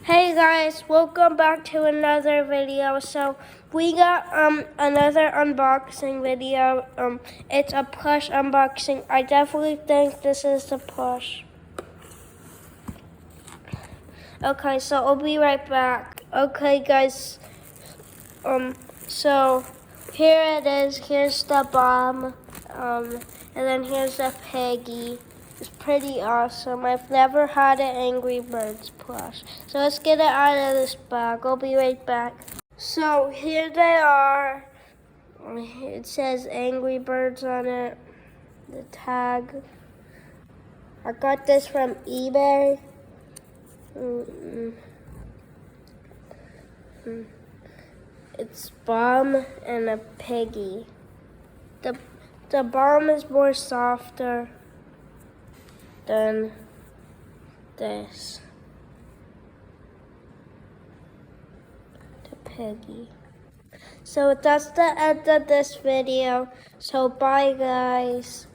Hey guys, welcome back to another video. So we got another unboxing video. It's a plush unboxing. I definitely think this is the plush. Okay, so I'll be right back. Okay guys, so here it is. Here's the bomb, and then here's the piggy. It's pretty awesome. I've never had an Angry Birds plush. So let's get it out of this bag. I'll be right back. So here they are. It says Angry Birds on it. The tag. I got this from eBay. It's bomb and a piggy. The bomb is more softer than this. The piggy. So that's the end of this video. So bye guys.